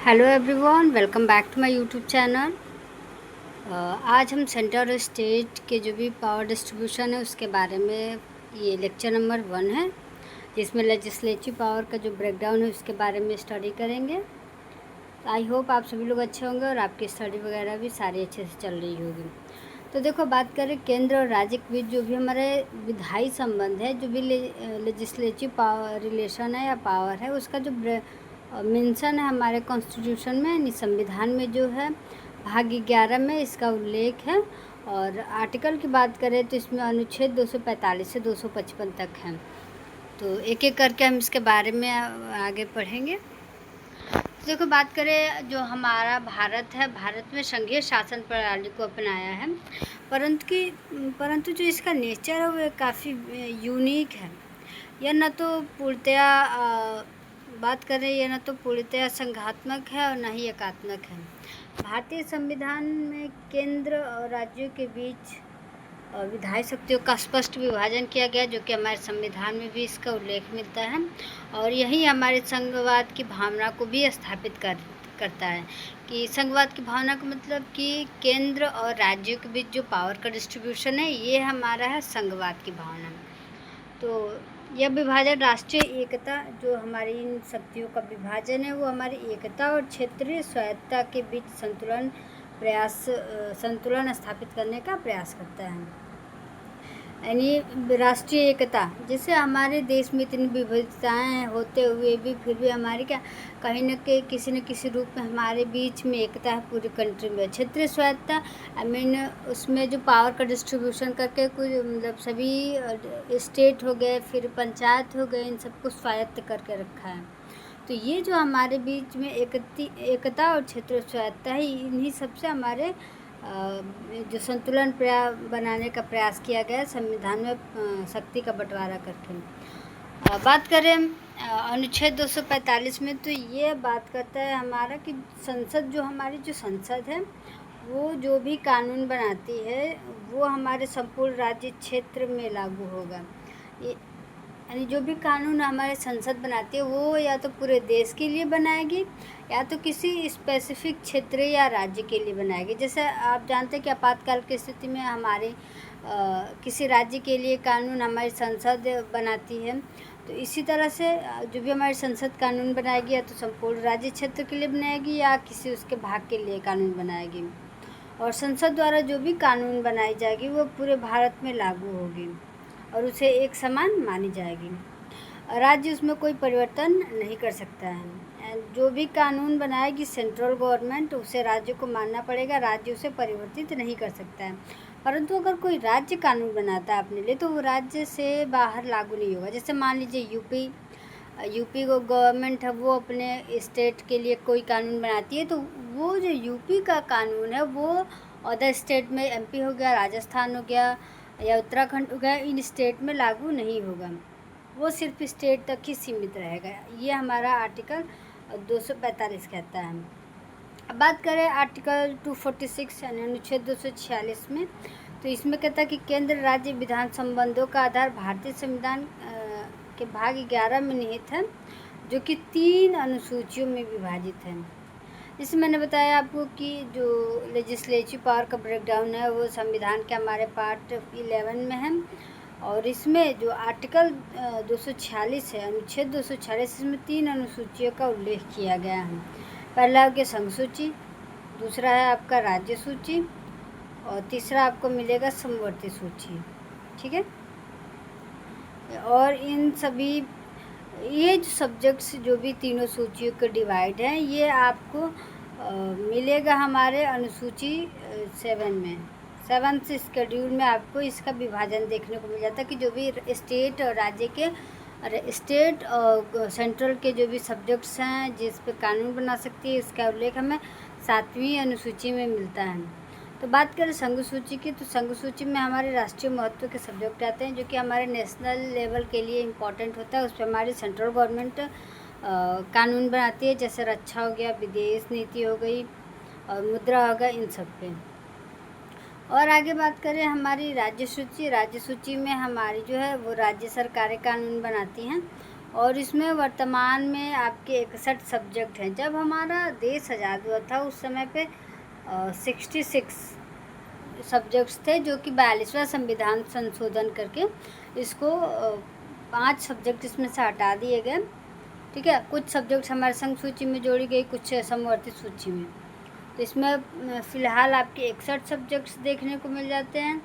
Hello everyone, welcome back to my YouTube channel. आज हम centre और स्टेट के जो भी पावर डिस्ट्रीब्यूशन है उसके बारे में, ये लेक्चर नंबर 1 है जिसमें लेजिस्लेटिव पावर का जो ब्रेकडाउन है उसके बारे में स्टडी करेंगे। आई होप आप सभी लोग अच्छे होंगे और आपकी स्टडी वगैरह भी सारी अच्छे से चल रही होगी। तो देखो, बात करें केंद्र और राज्य के बीच जो भी हमारे विधायी संबंध है, जो भी लेजिस्लेटिव पावर रिलेशन है या पावर है, उसका जो मेंशन है हमारे कॉन्स्टिट्यूशन में यानी संविधान में जो है भाग 11 में इसका उल्लेख है। और आर्टिकल की बात करें तो इसमें अनुच्छेद 245 से 255 तक है। तो एक एक करके हम इसके बारे में आगे पढ़ेंगे। तो देखो, बात करें जो हमारा भारत है, भारत में संघीय शासन प्रणाली को अपनाया है, परंतु जो इसका नेचर है वो काफ़ी यूनिक है। यह न तो पूर्णतया बात करें, यह न तो पूर्णतया संघात्मक है और न ही एकात्मक है। भारतीय संविधान में केंद्र और राज्यों के बीच विधायी शक्तियों का स्पष्ट विभाजन किया गया, जो कि हमारे संविधान में भी इसका उल्लेख मिलता है। और यही हमारे संघवाद की भावना को भी स्थापित करता है कि संघवाद की भावना का मतलब कि केंद्र और राज्यों के बीच जो पावर का डिस्ट्रीब्यूशन है, ये हमारा है संघवाद की भावना। तो यह विभाजन राष्ट्रीय एकता, जो हमारी इन शक्तियों का विभाजन है, वो हमारी एकता और क्षेत्रीय स्वायत्तता के बीच संतुलन स्थापित करने का प्रयास करता है। यानी राष्ट्रीय एकता, जैसे हमारे देश में इतनी विविधताएं होते हुए भी फिर भी हमारी कहीं न कहीं किसी न किसी रूप में हमारे बीच में एकता है पूरी कंट्री में। क्षेत्रीय स्वायत्तता उसमें जो पावर का डिस्ट्रीब्यूशन करके कुछ मतलब सभी स्टेट हो गए, फिर पंचायत हो गए, इन सबको स्वायत्त करके रखा है। तो ये जो हमारे बीच में एकता और क्षेत्रीय स्वायत्तता है, इन्हीं सबसे हमारे जो संतुलन बनाने का प्रयास किया गया संविधान में शक्ति का बंटवारा करके। बात करें अनुच्छेद 245 में, तो ये बात करता है हमारा कि संसद, जो हमारी जो संसद है, वो जो भी कानून बनाती है वो हमारे संपूर्ण राज्य क्षेत्र में लागू होगा। यानी जो भी कानून हमारे संसद बनाती है वो या तो पूरे देश के लिए बनाएगी या तो किसी स्पेसिफिक क्षेत्र या राज्य के लिए बनाएगी। जैसे आप जानते हैं कि आपातकाल की स्थिति में हमारे किसी राज्य के लिए कानून हमारी संसद बनाती है, तो इसी तरह से जो भी हमारी संसद कानून बनाएगी या तो संपूर्ण राज्य क्षेत्र के लिए बनाएगी या किसी उसके भाग के लिए कानून बनाएगी। और संसद द्वारा जो भी कानून बनाई जाएगी वो पूरे भारत में लागू होगी और उसे एक समान मानी जाएगी। राज्य उसमें कोई परिवर्तन नहीं कर सकता है। जो भी कानून बनाएगी सेंट्रल गवर्नमेंट, उसे राज्य को मानना पड़ेगा, राज्य उसे परिवर्तित नहीं कर सकता है। परंतु अगर कोई राज्य कानून बनाता है अपने लिए, तो वो राज्य से बाहर लागू नहीं होगा। जैसे मान लीजिए यूपी को गवर्नमेंट है, वो अपने स्टेट के लिए कोई कानून बनाती है, तो वो जो यूपी का कानून है वो अदर स्टेट में, एमपी हो गया, राजस्थान हो गया या उत्तराखंड हो गया, इन स्टेट में लागू नहीं होगा, वो सिर्फ स्टेट तक ही सीमित रहेगा। ये हमारा आर्टिकल 245 कहता है। अब बात करें आर्टिकल 246 यानी अनुच्छेद 246 में, तो इसमें कहता है कि केंद्र राज्य विधान संबंधों का आधार भारतीय संविधान के भाग 11 में निहित है, जो कि 3 अनुसूचियों में विभाजित है। जैसे मैंने बताया आपको कि जो लेजिस्लेटिव पावर का ब्रेकडाउन है वो संविधान के हमारे पार्ट 11 में है। और इसमें जो आर्टिकल 246 है, अनुच्छेद 246, इसमें 3 अनुसूचियों का उल्लेख किया गया है। पहला हो गया संघ सूची, दूसरा है आपका राज्य सूची और तीसरा आपको मिलेगा समवर्ती सूची। ठीक है। और इन सभी ये जो सब्जेक्ट्स जो भी तीनों सूचियों के डिवाइड हैं, ये आपको मिलेगा हमारे अनुसूची 7 में। 7th शेड्यूल में आपको इसका विभाजन देखने को मिल जाता है कि जो भी स्टेट और राज्य के स्टेट और सेंट्रल के जो भी सब्जेक्ट्स हैं जिस पे कानून बना सकती है, इसका उल्लेख हमें 7वीं अनुसूची में मिलता है। तो बात करें संघ सूची की, तो संघ सूची में हमारे राष्ट्रीय महत्व के सब्जेक्ट आते हैं जो कि हमारे नेशनल लेवल के लिए इम्पॉर्टेंट होता है। उस पर हमारी सेंट्रल गवर्नमेंट कानून बनाती है, जैसे रक्षा हो गया, विदेश नीति हो गई और मुद्रा हो गया, इन सब पे। और आगे बात करें हमारी राज्य सूची में हमारी जो है वो राज्य सरकारें कानून बनाती हैं और इसमें वर्तमान में आपके 61 सब्जेक्ट हैं। जब हमारा देश आज़ाद हुआ था उस समय पे 66 सब्जेक्ट्स थे, जो कि 42वां संविधान संशोधन करके इसको 5 सब्जेक्ट इसमें से हटा दिए गए। ठीक है, कुछ सब्जेक्ट्स हमारे संघ सूची में जोड़ी गई, कुछ समवर्ती सूची में। तो इसमें फ़िलहाल आपके 61 सब्जेक्ट्स देखने को मिल जाते हैं।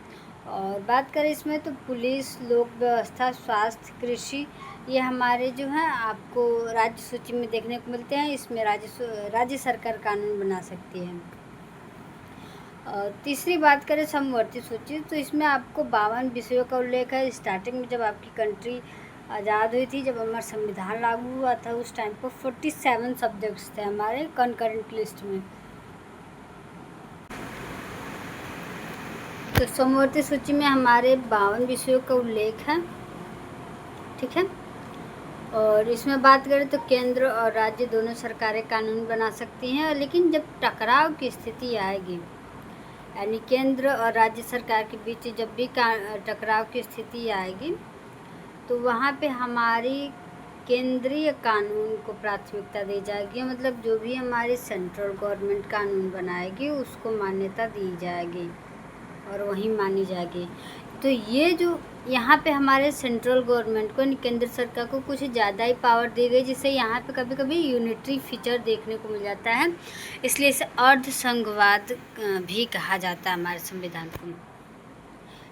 और बात करें इसमें तो पुलिस, लोक व्यवस्था, स्वास्थ्य, कृषि, ये हमारे जो हैं आपको राज्य सूची में देखने को मिलते हैं। इसमें राज्य सरकार कानून बना सकती है। तीसरी बात करें समवर्ती सूची, तो इसमें आपको 52 विषयों का उल्लेख है। स्टार्टिंग में जब आपकी कंट्री आज़ाद हुई थी, जब हमारा संविधान लागू हुआ था, उस टाइम पर 47 सब्जेक्ट्स थे हमारे कंकरेंट लिस्ट में। तो समवर्ती सूची में हमारे 52 विषयों का उल्लेख है। ठीक है, और इसमें बात करें तो केंद्र और राज्य दोनों सरकारें कानून बना सकती हैं, लेकिन जब टकराव की स्थिति आएगी, यानी केंद्र और राज्य सरकार के बीच जब भी टकराव की स्थिति आएगी, तो वहाँ पे हमारी केंद्रीय कानून को प्राथमिकता दी जाएगी। मतलब जो भी हमारी सेंट्रल गवर्नमेंट कानून बनाएगी उसको मान्यता दी जाएगी और वही मानी जाएगी। तो ये जो यहाँ पे हमारे सेंट्रल गवर्नमेंट को, केंद्र सरकार को कुछ ज़्यादा ही पावर दी गई, जिससे यहाँ पे कभी कभी यूनिटरी फीचर देखने को मिल जाता है। इसलिए इसे अर्ध संघवाद भी कहा जाता है हमारे संविधान को।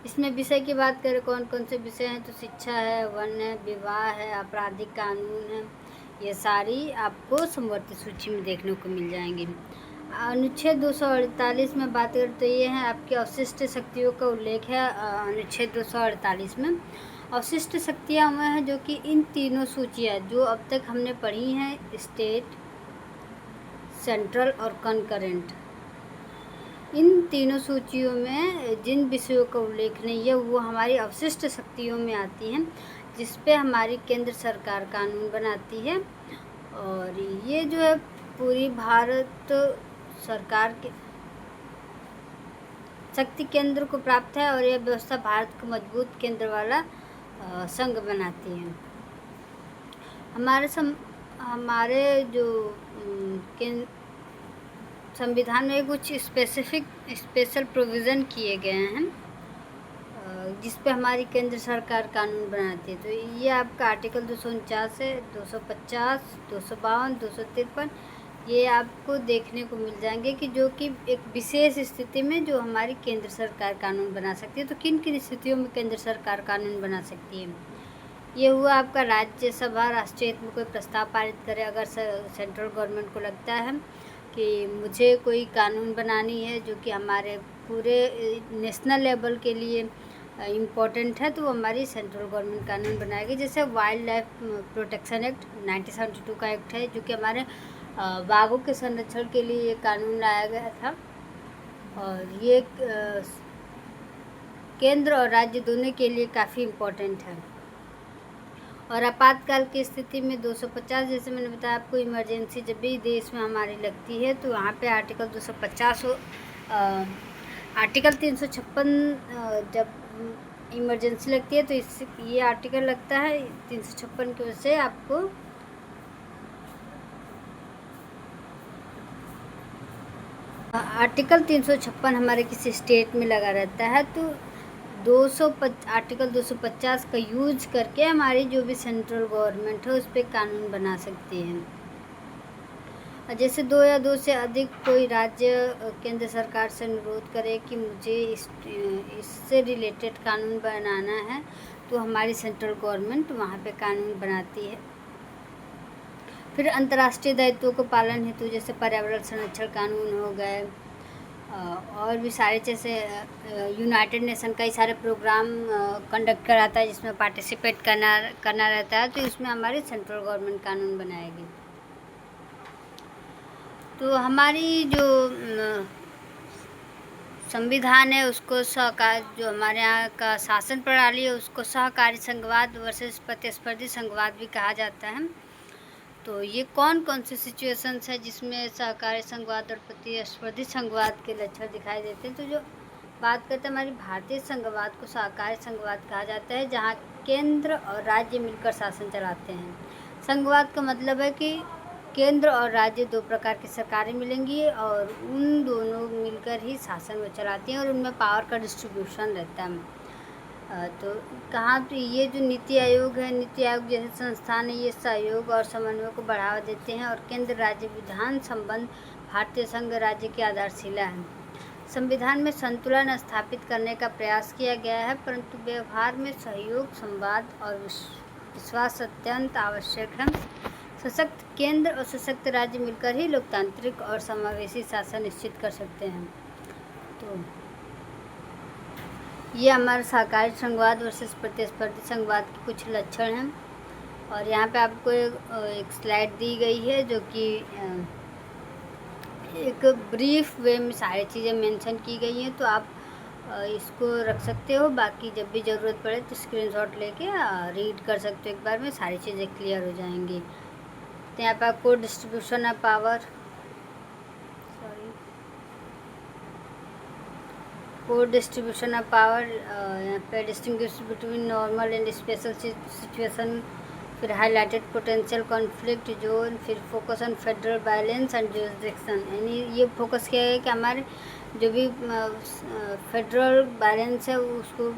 इसमें विषय की बात करें, कौन कौन से विषय हैं, तो शिक्षा है, वन है, विवाह है, आपराधिक कानून है, ये सारी आपको समवर्ती सूची में देखने को मिल जाएंगी। अनुच्छेद 248 में बात करें तो ये है आपकी अवशिष्ट शक्तियों का उल्लेख है। अनुच्छेद 248 में अवशिष्ट शक्तियाँ वह हैं जो कि इन तीनों सूचियाँ जो अब तक हमने पढ़ी हैं, स्टेट, सेंट्रल और कंकरेंट, इन तीनों सूचियों में जिन विषयों का उल्लेख नहीं है वो हमारी अवशिष्ट शक्तियों में आती हैं, जिस पे हमारी केंद्र सरकार कानून बनाती है। और ये जो है पूरी भारत सरकार के शक्ति केंद्र को प्राप्त है, और यह व्यवस्था भारत को मजबूत केंद्र वाला संघ बनाती है। हमारे जो संविधान में कुछ स्पेशल प्रोविज़न किए गए हैं जिस पे हमारी केंद्र सरकार कानून बनाती है। तो ये आपका आर्टिकल 249 है, 250, 252, 253, ये आपको देखने को मिल जाएंगे कि जो कि एक विशेष स्थिति में जो हमारी केंद्र सरकार कानून बना सकती है। तो किन किन स्थितियों में केंद्र सरकार कानून बना सकती है, ये हुआ आपका राज्यसभा राष्ट्रीय हित में कोई प्रस्ताव पारित करे। अगर सेंट्रल गवर्नमेंट को लगता है कि मुझे कोई कानून बनानी है जो कि हमारे पूरे नेशनल लेवल के लिए इम्पोर्टेंट है, तो वो हमारी सेंट्रल गवर्नमेंट कानून बनाएगी। जैसे वाइल्ड लाइफ प्रोटेक्शन एक्ट 1972 का एक्ट है, जो कि हमारे बाघों के संरक्षण के लिए ये कानून लाया गया था। और ये केंद्र और राज्य दोनों के लिए काफ़ी इम्पोर्टेंट है। और आपातकाल की स्थिति में 250, जैसे मैंने बताया आपको, इमरजेंसी जब भी देश में हमारी लगती है तो वहाँ पे आर्टिकल 250 आर्टिकल 356 जब इमरजेंसी लगती है तो ये आर्टिकल लगता है 356 की वजह से आपको आर्टिकल 356 हमारे किसी स्टेट में लगा रहता है। तो आर्टिकल 250 का यूज करके हमारी जो भी सेंट्रल गवर्नमेंट है उस पर कानून बना सकती है। जैसे 2 या 2 से अधिक कोई राज्य केंद्र सरकार से अनुरोध करे कि मुझे इससे रिलेटेड कानून बनाना है, तो हमारी सेंट्रल गवर्नमेंट वहाँ पे कानून बनाती है। फिर अंतर्राष्ट्रीय दायित्वों को पालन हेतु जैसे पर्यावरण संरक्षण कानून हो गए, और भी सारे, जैसे यूनाइटेड नेशन कई सारे प्रोग्राम कंडक्ट कराता है जिसमें पार्टिसिपेट करना रहता है, तो इसमें हमारी सेंट्रल गवर्नमेंट कानून बनाएगी। तो हमारी जो संविधान है उसको जो हमारे यहाँ का शासन प्रणाली है उसको सहकारी संघवाद वर्सेस प्रतिस्पर्धी संघवाद भी कहा जाता है। तो ये कौन कौन से सिचुएशंस है जिसमें सहकारी संघवाद और प्रतिस्पर्धी संघवाद के लक्षण दिखाई देते हैं। तो जो बात करते हैं हमारी भारतीय संघवाद को सहकारी संघवाद कहा जाता है, जहाँ केंद्र और राज्य मिलकर शासन चलाते हैं। संघवाद का मतलब है कि केंद्र और राज्य दो प्रकार की सरकारें मिलेंगी और उन दोनों मिलकर ही शासन में चलाती हैं और उनमें पावर का डिस्ट्रीब्यूशन रहता है। तो कहाँ पे ये जो नीति आयोग है, नीति आयोग जैसे संस्थान है, ये सहयोग और समन्वय को बढ़ावा देते हैं और केंद्र राज्य विधान संबंध भारतीय संघ राज्य की आधारशिला है। संविधान में संतुलन स्थापित करने का प्रयास किया गया है, परंतु व्यवहार में सहयोग, संवाद और विश्वास अत्यंत आवश्यक है। सशक्त केंद्र और सशक्त राज्य मिलकर ही लोकतांत्रिक और समावेशी शासन निश्चित कर सकते हैं। तो ये हमारा सहकारी संघवाद वर्सेस प्रतिस्पर्धी संघवाद के कुछ लक्षण हैं और यहाँ पे आपको एक स्लाइड दी गई है जो कि एक ब्रीफ वे में सारी चीज़ें मेंशन की गई हैं, तो आप इसको रख सकते हो। बाकी जब भी ज़रूरत पड़े तो स्क्रीनशॉट लेके रीड कर सकते हो, एक बार में सारी चीज़ें क्लियर हो जाएंगी। तो यहाँ पे आपको distribution of power, distribution of power, यहाँ पे distinguish between normal and special situation, फिर हाईलाइटेड पोटेंशियल कॉन्फ्लिक्ट जोन, फिर focus on federal balance and jurisdiction. यानी ये फोकस किया है कि हमारे जो भी फेडरल बैलेंस है उसको